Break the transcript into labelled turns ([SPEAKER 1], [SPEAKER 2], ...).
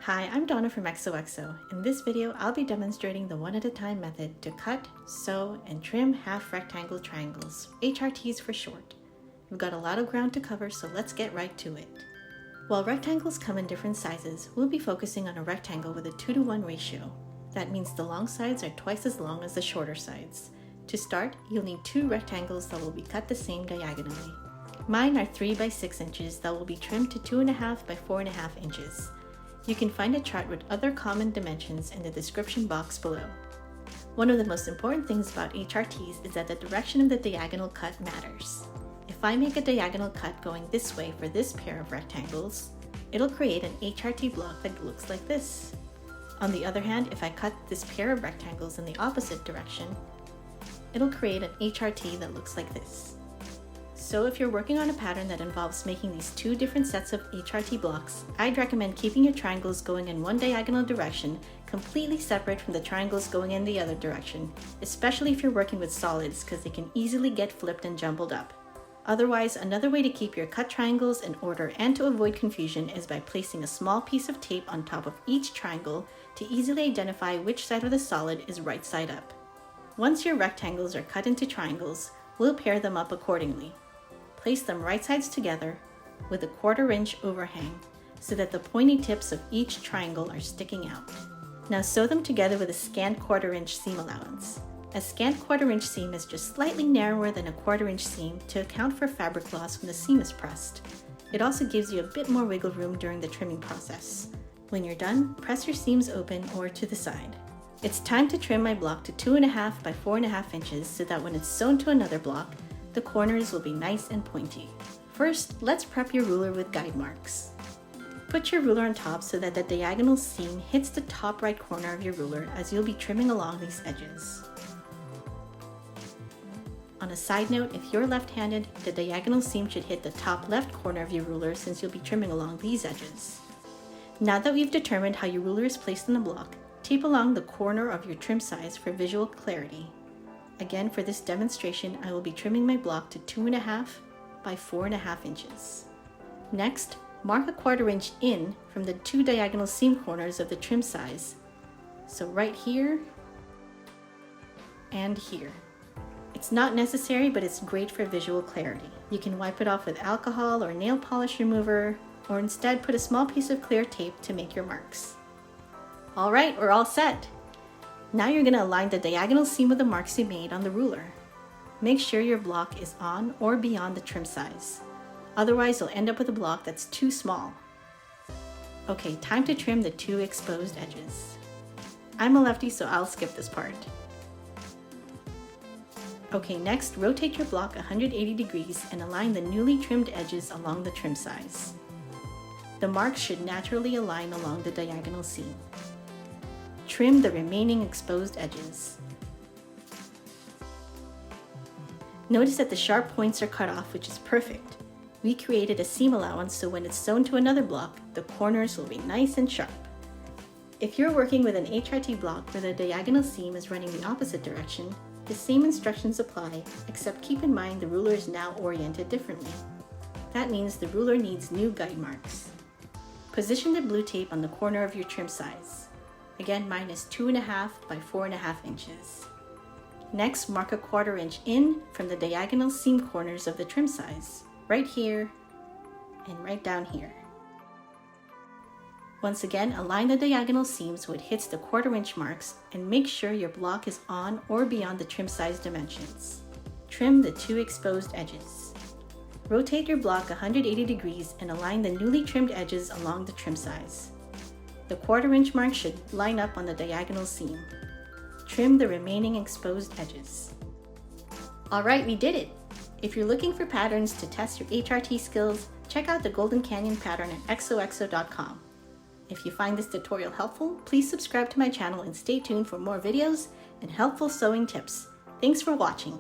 [SPEAKER 1] Hi, I'm Donna from xoxsew. In this video, I'll be demonstrating the one-at-a-time method to cut, sew, and trim half rectangle triangles, HRTs for short. We've got a lot of ground to cover, so let's get right to it. While rectangles come in different sizes, we'll be focusing on a rectangle with a 2-to-1 ratio. That means the long sides are twice as long as the shorter sides. To start, you'll need 2 rectangles that will be cut the same diagonally. Mine are 3 by 6 inches that will be trimmed to 2.5 by 4.5 inches. You can find a chart with other common dimensions in the description box below. One of the most important things about HRTs is that the direction of the diagonal cut matters. If I make a diagonal cut going this way for this pair of rectangles, it'll create an HRT block that looks like this. On the other hand, if I cut this pair of rectangles in the opposite direction, it'll create an HRT that looks like this. So if you're working on a pattern that involves making these 2 different sets of HRT blocks, I'd recommend keeping your triangles going in one diagonal direction completely separate from the triangles going in the other direction, especially if you're working with solids because they can easily get flipped and jumbled up. Otherwise, another way to keep your cut triangles in order and to avoid confusion is by placing a small piece of tape on top of each triangle to easily identify which side of the solid is right side up. Once your rectangles are cut into triangles, we'll pair them up accordingly. Place them right sides together with a 1/4 inch overhang so that the pointy tips of each triangle are sticking out. Now sew them together with a scant 1/4 inch seam allowance. A scant 1/4 inch seam is just slightly narrower than a 1/4 inch seam to account for fabric loss when the seam is pressed. It also gives you a bit more wiggle room during the trimming process. When you're done, press your seams open or to the side. It's time to trim my block to 2.5 by 4.5 inches so that when it's sewn to another block, the corners will be nice and pointy. First, let's prep your ruler with guide marks. Put your ruler on top so that the diagonal seam hits the top right corner of your ruler as you'll be trimming along these edges. On a side note, if you're left-handed, the diagonal seam should hit the top left corner of your ruler since you'll be trimming along these edges. Now that we've determined how your ruler is placed on the block, tape along the corner of your trim size for visual clarity. Again, for this demonstration, I will be trimming my block to 2.5 by 4.5 inches. Next, mark a 1/4 inch in from the 2 diagonal seam corners of the trim size. So right here and here. It's not necessary, but it's great for visual clarity. You can wipe it off with alcohol or nail polish remover, or instead put a small piece of clear tape to make your marks. All right, we're all set. Now you're going to align the diagonal seam with the marks you made on the ruler. Make sure your block is on or beyond the trim size. Otherwise, you'll end up with a block that's too small. Okay, time to trim the 2 exposed edges. I'm a lefty, so I'll skip this part. Okay, next, rotate your block 180 degrees and align the newly trimmed edges along the trim size. The marks should naturally align along the diagonal seam. Trim the remaining exposed edges. Notice that the sharp points are cut off, which is perfect. We created a seam allowance so when it's sewn to another block, the corners will be nice and sharp. If you're working with an HRT block where the diagonal seam is running the opposite direction, the same instructions apply, except keep in mind the ruler is now oriented differently. That means the ruler needs new guide marks. Position the blue tape on the corner of your trim size. Again, mine is 2.5 by 4.5 inches. Next, mark a 1/4 inch in from the diagonal seam corners of the trim size, right here and right down here. Once again, align the diagonal seam so it hits the 1/4 inch marks and make sure your block is on or beyond the trim size dimensions. Trim the 2 exposed edges. Rotate your block 180 degrees and align the newly trimmed edges along the trim size. The 1/4 inch mark should line up on the diagonal seam. Trim the remaining exposed edges. All right, we did it! If you're looking for patterns to test your HRT skills, check out the Golden Canyon pattern at xoxsew.com. If you find this tutorial helpful, please subscribe to my channel and stay tuned for more videos and helpful sewing tips. Thanks for watching.